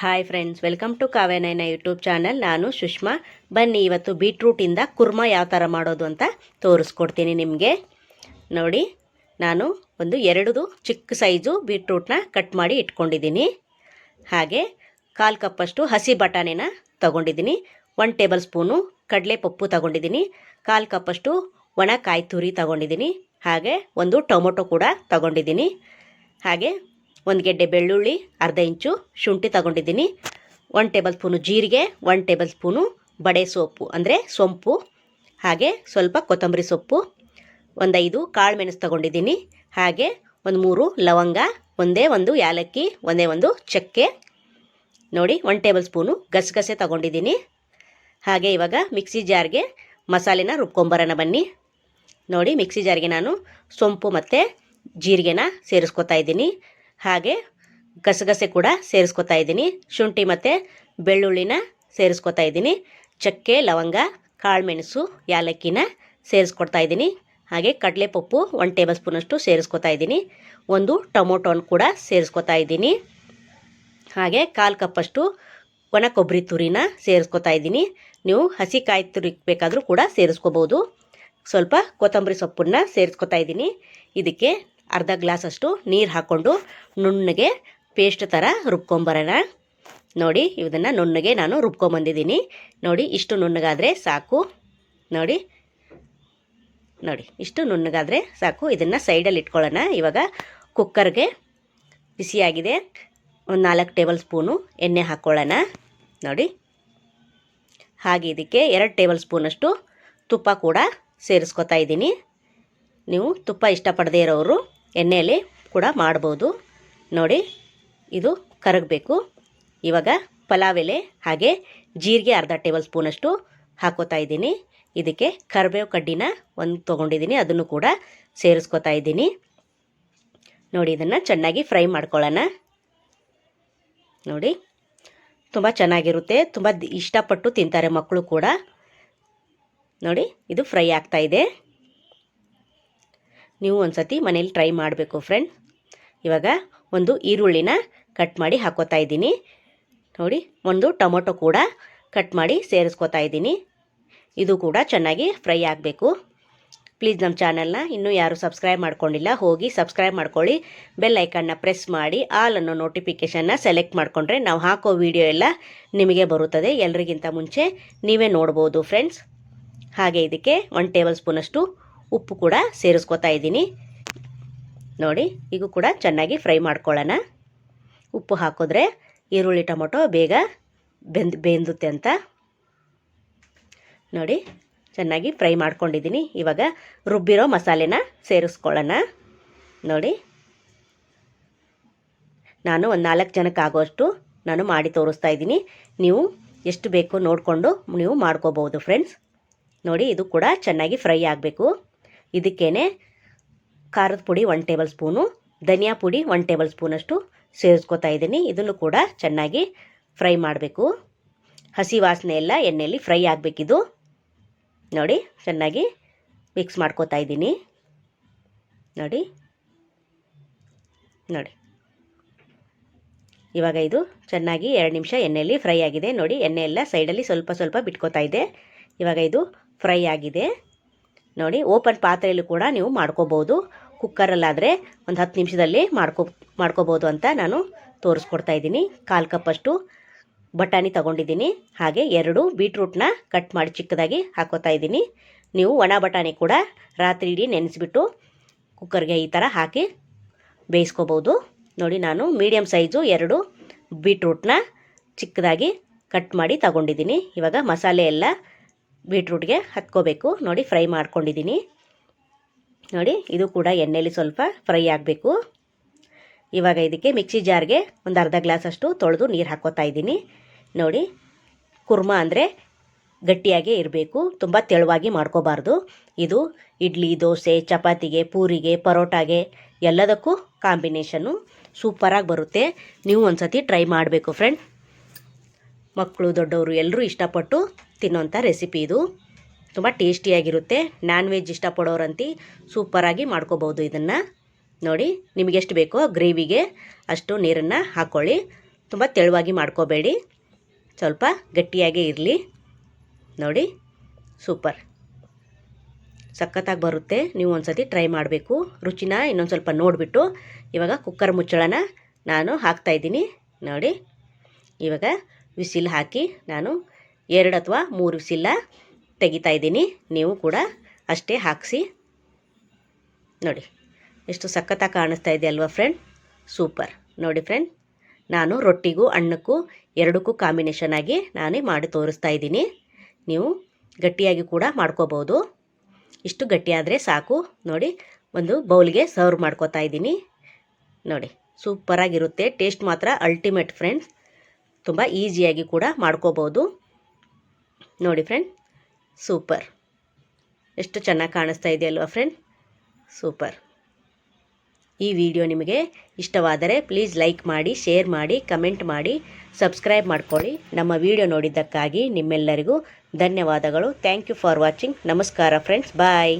Hi friends, welcome to Kavyanayana YouTube channel. ನಾನು ಸುಷ್ಮಾ. ಬನ್ನಿ ಇವತ್ತು ಬೀಟ್ರೂಟಿಂದ ಕುರ್ಮಾ ಯಾವ ಥರ ಮಾಡೋದು ಅಂತ ತೋರಿಸ್ಕೊಡ್ತೀನಿ ನಿಮಗೆ. ನೋಡಿ, ನಾನು ಒಂದು 2 ಚಿಕ್ಕ ಸೈಜು ಬೀಟ್ರೂಟ್ನ ಕಟ್ ಮಾಡಿ ಇಟ್ಕೊಂಡಿದ್ದೀನಿ. ಹಾಗೆ 1/4 ಕಪ್ಪಷ್ಟು ಹಸಿ ಬಟಾಣಿನ ತೊಗೊಂಡಿದ್ದೀನಿ. 1 ಟೇಬಲ್ ಸ್ಪೂನು ಕಡಲೆಪಪ್ಪು ತೊಗೊಂಡಿದ್ದೀನಿ. 1/4 ಕಪ್ಪಷ್ಟು ಒಣ ಕಾಯಿ ತುರಿ ತೊಗೊಂಡಿದ್ದೀನಿ. ಹಾಗೆ 1 ಟೊಮೊಟೊ ಕೂಡ ತೊಗೊಂಡಿದ್ದೀನಿ. ಹಾಗೆ 1 ಗೆಡ್ಡೆ ಬೆಳ್ಳುಳ್ಳಿ, ಅರ್ಧ ಇಂಚು ಶುಂಠಿ ತಗೊಂಡಿದ್ದೀನಿ. 1 ಟೇಬಲ್ ಸ್ಪೂನು ಜೀರಿಗೆ, 1 ಟೇಬಲ್ ಸ್ಪೂನು ಬಡೆ ಸೊಪ್ಪು ಅಂದರೆ ಸೊಂಪು, ಹಾಗೆ ಸ್ವಲ್ಪ ಕೊತ್ತಂಬರಿ ಸೊಪ್ಪು, 5 ಕಾಳು ಮೆಣಸು ತಗೊಂಡಿದ್ದೀನಿ. ಹಾಗೆ 3 ಲವಂಗ, ಒಂದೇ 1 ಯಾಲಕ್ಕಿ, ಒಂದೇ 1 ಚಕ್ಕೆ. ನೋಡಿ, 1 ಟೇಬಲ್ ಸ್ಪೂನು ಗಸಗಸೆ ತಗೊಂಡಿದ್ದೀನಿ. ಹಾಗೆ ಇವಾಗ ಮಿಕ್ಸಿ ಜಾರ್ಗೆ ಮಸಾಲೆನ ರುಬ್ಕೊಂಬರೋಣ ಬನ್ನಿ. ನೋಡಿ, ಮಿಕ್ಸಿ ಜಾರ್ಗೆ ನಾನು ಸೊಂಪು ಮತ್ತು ಜೀರಿಗೆನ ಸೇರಿಸ್ಕೊತಾ ಇದ್ದೀನಿ. ಹಾಗೆ ಗಸಗಸೆ ಕೂಡ ಸೇರಿಸ್ಕೊತಾ ಇದ್ದೀನಿ. ಶುಂಠಿ ಮತ್ತು ಬೆಳ್ಳುಳ್ಳಿನ ಸೇರಿಸ್ಕೊತಾ ಇದ್ದೀನಿ. ಚಕ್ಕೆ, ಲವಂಗ, ಕಾಳುಮೆಣಸು, ಯಾಲಕ್ಕಿನ ಸೇರಿಸ್ಕೊಡ್ತಾ ಇದ್ದೀನಿ. ಹಾಗೆ ಕಡಲೆಪಪ್ಪು 1 ಟೇಬಲ್ ಸ್ಪೂನಷ್ಟು ಸೇರಿಸ್ಕೊತಾ ಇದ್ದೀನಿ. 1 ಟೊಮೊಟೊನ ಕೂಡ ಸೇರಿಸ್ಕೊತಾ ಇದ್ದೀನಿ. ಹಾಗೆ 1/4 ಕಪ್ಪಷ್ಟು ಒಣ ಕೊಬ್ಬರಿ ತುರಿನ ಸೇರಿಸ್ಕೊತಾ ಇದ್ದೀನಿ. ನೀವು ಹಸಿ ಕಾಯಿ ತುರಿ ಬೇಕಾದರೂ ಕೂಡ ಸೇರಿಸ್ಕೋಬೋದು. ಸ್ವಲ್ಪ ಕೊತ್ತಂಬರಿ ಸೊಪ್ಪನ್ನ ಸೇರಿಸ್ಕೊತಾ ಇದ್ದೀನಿ. ಇದಕ್ಕೆ ಅರ್ಧ ಗ್ಲಾಸಷ್ಟು ನೀರು ಹಾಕ್ಕೊಂಡು ನುಣ್ಣಗೆ ಪೇಸ್ಟ್ ಥರ ರುಬ್ಕೊಂಬರೋಣ. ನೋಡಿ, ಇದನ್ನು ನುಣ್ಣಗೆ ನಾನು ರುಬ್ಕೊಂಬಂದಿದ್ದೀನಿ. ನೋಡಿ, ಇಷ್ಟು ನುಣ್ಣಗಾದರೆ ಸಾಕು. ನೋಡಿ, ಇಷ್ಟು ನುಣ್ಣಗಾದರೆ ಸಾಕು. ಇದನ್ನು ಸೈಡಲ್ಲಿ ಇಟ್ಕೊಳ್ಳೋಣ. ಇವಾಗ ಕುಕ್ಕರ್ಗೆ ಬಿಸಿಯಾಗಿದೆ. 4 ಟೇಬಲ್ ಸ್ಪೂನು ಎಣ್ಣೆ ಹಾಕ್ಕೊಳ್ಳೋಣ. ನೋಡಿ, ಹಾಗೆ ಇದಕ್ಕೆ 2 ಟೇಬಲ್ ಸ್ಪೂನಷ್ಟು ತುಪ್ಪ ಕೂಡ ಸೇರಿಸ್ಕೊತಾ ಇದ್ದೀನಿ. ನೀವು ತುಪ್ಪ ಇಷ್ಟಪಡದೇ ಇರೋರು ಎಣ್ಣೆಯಲ್ಲಿ ಕೂಡ ಮಾಡ್ಬೋದು. ನೋಡಿ, ಇದು ಕರಗಬೇಕು. ಇವಾಗ ಪಲಾವ್ ಎಲೆ ಹಾಗೆ ಜೀರಿಗೆ ಅರ್ಧ ಟೇಬಲ್ ಸ್ಪೂನಷ್ಟು ಹಾಕೋತಾ ಇದ್ದೀನಿ. ಇದಕ್ಕೆ ಕರಿಬೇವು ಕಡ್ಡಿನ 1 ತೊಗೊಂಡಿದ್ದೀನಿ, ಅದನ್ನು ಕೂಡ ಸೇರಿಸ್ಕೊತಾ ಇದ್ದೀನಿ. ನೋಡಿ, ಇದನ್ನು ಚೆನ್ನಾಗಿ ಫ್ರೈ ಮಾಡ್ಕೊಳ್ಳೋಣ. ನೋಡಿ, ತುಂಬ ಚೆನ್ನಾಗಿರುತ್ತೆ, ತುಂಬ ಇಷ್ಟಪಟ್ಟು ತಿಂತಾರೆ ಮಕ್ಕಳು ಕೂಡ. ನೋಡಿ, ಇದು ಫ್ರೈ ಆಗ್ತಾ ಇದೆ. ನೀವು ಒಂದು ಸತಿ ಮನೇಲಿ ಟ್ರೈ ಮಾಡಬೇಕು ಫ್ರೆಂಡ್ಸ್. ಇವಾಗ 1 ಈರುಳ್ಳಿನ ಕಟ್ ಮಾಡಿ ಹಾಕೋತಾ ಇದ್ದೀನಿ. ನೋಡಿ, 1 ಟೊಮೊಟೊ ಕೂಡ ಕಟ್ ಮಾಡಿ ಸೇರಿಸ್ಕೊತಾ ಇದ್ದೀನಿ. ಇದು ಕೂಡ ಚೆನ್ನಾಗಿ ಫ್ರೈ ಆಗಬೇಕು. ಪ್ಲೀಸ್ ನಮ್ಮ ಚಾನಲ್ನ ಇನ್ನೂ ಯಾರು ಸಬ್ಸ್ಕ್ರೈಬ್ ಮಾಡ್ಕೊಂಡಿಲ್ಲ, ಹೋಗಿ ಸಬ್ಸ್ಕ್ರೈಬ್ ಮಾಡ್ಕೊಳ್ಳಿ. ಬೆಲ್ ಐಕನ್ನ ಪ್ರೆಸ್ ಮಾಡಿ ಆಲ್ ಅನ್ನೋ ನೋಟಿಫಿಕೇಷನ್ನ ಸೆಲೆಕ್ಟ್ ಮಾಡಿಕೊಂಡ್ರೆ ನಾವು ಹಾಕೋ ವಿಡಿಯೋ ಎಲ್ಲ ನಿಮಗೆ ಬರುತ್ತದೆ. ಎಲ್ರಿಗಿಂತ ಮುಂಚೆ ನೀವೇ ನೋಡ್ಬೋದು ಫ್ರೆಂಡ್ಸ್. ಹಾಗೆ ಇದಕ್ಕೆ 1 ಟೇಬಲ್ ಸ್ಪೂನಷ್ಟು ಉಪ್ಪು ಕೂಡ ಸೇರಿಸ್ಕೊತಾ ಇದ್ದೀನಿ. ನೋಡಿ, ಈಗ ಕೂಡ ಚೆನ್ನಾಗಿ ಫ್ರೈ ಮಾಡ್ಕೊಳ್ಳೋಣ. ಉಪ್ಪು ಹಾಕಿದ್ರೆ ಈರುಳ್ಳಿ ಟೊಮೊಟೊ ಬೇಗ ಬೆಂದುತ್ತೆ ಅಂತ. ನೋಡಿ, ಚೆನ್ನಾಗಿ ಫ್ರೈ ಮಾಡ್ಕೊಂಡಿದ್ದೀನಿ. ಇವಾಗ ರುಬ್ಬಿರೋ ಮಸಾಲೆನ ಸೇರಿಸ್ಕೊಳ್ಳೋಣ. ನೋಡಿ, ನಾನು ಒಂದು 4 ಜನಕ್ಕೆ ಆಗೋಷ್ಟು ನಾನು ಮಾಡಿ ತೋರಿಸ್ತಾ ಇದ್ದೀನಿ. ನೀವು ಎಷ್ಟು ಬೇಕೋ ನೋಡಿಕೊಂಡು ನೀವು ಮಾಡ್ಕೋಬೋದು ಫ್ರೆಂಡ್ಸ್. ನೋಡಿ, ಇದು ಕೂಡ ಚೆನ್ನಾಗಿ ಫ್ರೈ ಆಗಬೇಕು. ಇದಕ್ಕೇನೆ ಖಾರದ ಪುಡಿ 1 ಟೇಬಲ್ ಸ್ಪೂನು, ಧನಿಯಾ ಪುಡಿ 1 ಟೇಬಲ್ ಸ್ಪೂನಷ್ಟು ಸೇರಿಸ್ಕೊತಾ ಇದ್ದೀನಿ. ಇದನ್ನು ಕೂಡ ಚೆನ್ನಾಗಿ ಫ್ರೈ ಮಾಡಬೇಕು. ಹಸಿ ವಾಸನೆ ಎಲ್ಲ ಎಣ್ಣೆಯಲ್ಲಿ ಫ್ರೈ ಆಗಬೇಕಿದು. ನೋಡಿ, ಚೆನ್ನಾಗಿ ಮಿಕ್ಸ್ ಮಾಡ್ಕೋತಾ ಇದ್ದೀನಿ. ನೋಡಿ, ಇವಾಗ ಇದು ಚೆನ್ನಾಗಿ 2 ನಿಮಿಷ ಎಣ್ಣೆಯಲ್ಲಿ ಫ್ರೈ ಆಗಿದೆ. ನೋಡಿ, ಎಣ್ಣೆ ಎಲ್ಲ ಸೈಡಲ್ಲಿ ಸ್ವಲ್ಪ ಸ್ವಲ್ಪ ಬಿಟ್ಕೋತಾ ಇದೆ. ಇವಾಗ ಇದು ಫ್ರೈ ಆಗಿದೆ. ನೋಡಿ, ಓಪನ್ ಪಾತ್ರೆಯಲ್ಲೂ ಕೂಡ ನೀವು ಮಾಡ್ಕೋಬೋದು. ಕುಕ್ಕರಲ್ಲಾದರೆ ಒಂದು 10 ನಿಮಿಷದಲ್ಲಿ ಮಾಡ್ಕೋಬೋದು ಅಂತ ನಾನು ತೋರಿಸ್ಕೊಡ್ತಾ ಇದ್ದೀನಿ. 1/4 ಕಪ್ಪಷ್ಟು ಬಟಾಣಿ ತೊಗೊಂಡಿದ್ದೀನಿ. ಹಾಗೆ 2 ಬೀಟ್ರೂಟ್ನ ಕಟ್ ಮಾಡಿ ಚಿಕ್ಕದಾಗಿ ಹಾಕೋತಾ ಇದ್ದೀನಿ. ನೀವು ಒಣ ಬಟಾಣಿ ಕೂಡ ರಾತ್ರಿ ಇಡೀ ನೆನೆಸಿಬಿಟ್ಟು ಕುಕ್ಕರ್ಗೆ ಈ ಥರ ಹಾಕಿ ಬೇಯಿಸ್ಕೋಬೋದು. ನೋಡಿ, ನಾನು ಮೀಡಿಯಮ್ ಸೈಜು 2 ಬೀಟ್ರೂಟ್ನ ಚಿಕ್ಕದಾಗಿ ಕಟ್ ಮಾಡಿ ತಗೊಂಡಿದ್ದೀನಿ. ಇವಾಗ ಮಸಾಲೆ ಎಲ್ಲ ಬೀಟ್ರೂಟ್ಗೆ ಹತ್ಕೋಬೇಕು. ನೋಡಿ, ಫ್ರೈ ಮಾಡ್ಕೊಂಡಿದ್ದೀನಿ. ನೋಡಿ, ಇದು ಕೂಡ ಎಣ್ಣೆಯಲ್ಲಿ ಸ್ವಲ್ಪ ಫ್ರೈ ಆಗಬೇಕು. ಇವಾಗ ಇದಕ್ಕೆ ಮಿಕ್ಸಿ ಜಾರ್ಗೆ ಒಂದು ಅರ್ಧ ಗ್ಲಾಸಷ್ಟು ತೊಳೆದು ನೀರು ಹಾಕೋತಾ ಇದ್ದೀನಿ. ನೋಡಿ, ಕುರ್ಮಾ ಅಂದರೆ ಗಟ್ಟಿಯಾಗೇ ಇರಬೇಕು, ತುಂಬ ತೆಳುವಾಗಿ ಮಾಡ್ಕೋಬಾರ್ದು. ಇದು ಇಡ್ಲಿ, ದೋಸೆ, ಚಪಾತಿಗೆ, ಪೂರಿಗೆ, ಪರೋಟಾಗೆ ಎಲ್ಲದಕ್ಕೂ ಕಾಂಬಿನೇಷನ್ನು ಸೂಪರಾಗಿ ಬರುತ್ತೆ. ನೀವು ಒಂದು ಸತಿ ಟ್ರೈ ಮಾಡಬೇಕು ಫ್ರೆಂಡ್. ಮಕ್ಕಳು ದೊಡ್ಡವರು ಎಲ್ಲರೂ ಇಷ್ಟಪಟ್ಟು ತಿನ್ನೋಂಥ ರೆಸಿಪಿ ಇದು. ತುಂಬ ಟೇಸ್ಟಿಯಾಗಿರುತ್ತೆ. ನಾನ್ ವೆಜ್ ಇಷ್ಟಪಡೋರಂತೂ ಸೂಪರಾಗಿ ಮಾಡ್ಕೋಬೋದು ಇದನ್ನು. ನೋಡಿ, ನಿಮಗೆಷ್ಟು ಬೇಕೋ ಗ್ರೇವಿಗೆ ಅಷ್ಟು ನೀರನ್ನು ಹಾಕ್ಕೊಳ್ಳಿ. ತುಂಬ ತೆಳುವಾಗಿ ಮಾಡ್ಕೋಬೇಡಿ, ಸ್ವಲ್ಪ ಗಟ್ಟಿಯಾಗೇ ಇರಲಿ. ನೋಡಿ ಸೂಪರ್, ಸಖತ್ತಾಗಿ ಬರುತ್ತೆ. ನೀವು ಒಂದು ಸತಿ ಟ್ರೈ ಮಾಡಬೇಕು. ರುಚಿನ ಇನ್ನೊಂದು ಸ್ವಲ್ಪ ನೋಡಿಬಿಟ್ಟು ಇವಾಗ ಕುಕ್ಕರ್ ಮುಚ್ಚಳನ ನಾನು ಹಾಕ್ತಾಯಿದ್ದೀನಿ. ನೋಡಿ ಇವಾಗ ವಿಸಿಲ್ ಹಾಕಿ ನಾನು 2 ಅಥವಾ 3 ವಿಸಿಲ್ಲ ತೆಗಿತಾ ಇದ್ದೀನಿ. ನೀವು ಕೂಡ ಅಷ್ಟೇ ಹಾಕಿಸಿ. ನೋಡಿ ಎಷ್ಟು ಸಖತ್ತಾಗಿ ಕಾಣಿಸ್ತಾ ಇದೆ ಅಲ್ವಾ ಫ್ರೆಂಡ್, ಸೂಪರ್. ನೋಡಿ ಫ್ರೆಂಡ್, ನಾನು ರೊಟ್ಟಿಗೂ ಅನ್ನಕ್ಕೂ ಎರಡಕ್ಕೂ ಕಾಂಬಿನೇಷನ್ ಆಗಿ ನಾನೇ ಮಾಡಿ ತೋರಿಸ್ತಾ ಇದ್ದೀನಿ. ನೀವು ಗಟ್ಟಿಯಾಗಿ ಕೂಡ ಮಾಡ್ಕೋಬೋದು. ಇಷ್ಟು ಗಟ್ಟಿಯಾದರೆ ಸಾಕು. ನೋಡಿ ಒಂದು ಬೌಲ್ಗೆ ಸರ್ವ್ ಮಾಡ್ಕೋತಾ ಇದ್ದೀನಿ. ನೋಡಿ ಸೂಪರಾಗಿರುತ್ತೆ, ಟೇಸ್ಟ್ ಮಾತ್ರ ಅಲ್ಟಿಮೇಟ್ ಫ್ರೆಂಡ್ಸ್. ತುಂಬ ಈಸಿಯಾಗಿ ಕೂಡ ಮಾಡ್ಕೋಬೋದು. ನೋಡಿ ಫ್ರೆಂಡ್, ಸೂಪರ್, ಎಷ್ಟು ಚೆನ್ನಾಗಿ ಕಾಣಿಸ್ತಾ ಇದೆಯಲ್ವಾ ಫ್ರೆಂಡ್, ಸೂಪರ್. ಈ ವಿಡಿಯೋ ನಿಮಗೆ ಇಷ್ಟವಾದರೆ ಪ್ಲೀಸ್ ಲೈಕ್ ಮಾಡಿ, ಶೇರ್ ಮಾಡಿ, ಕಮೆಂಟ್ ಮಾಡಿ, ಸಬ್ಸ್ಕ್ರೈಬ್ ಮಾಡ್ಕೊಳ್ಳಿ. ನಮ್ಮ ವಿಡಿಯೋ ನೋಡಿದ್ದಕ್ಕಾಗಿ ನಿಮ್ಮೆಲ್ಲರಿಗೂ ಧನ್ಯವಾದಗಳು. Thank you for watching. ನಮಸ್ಕಾರ ಫ್ರೆಂಡ್ಸ್, ಬಾಯ್.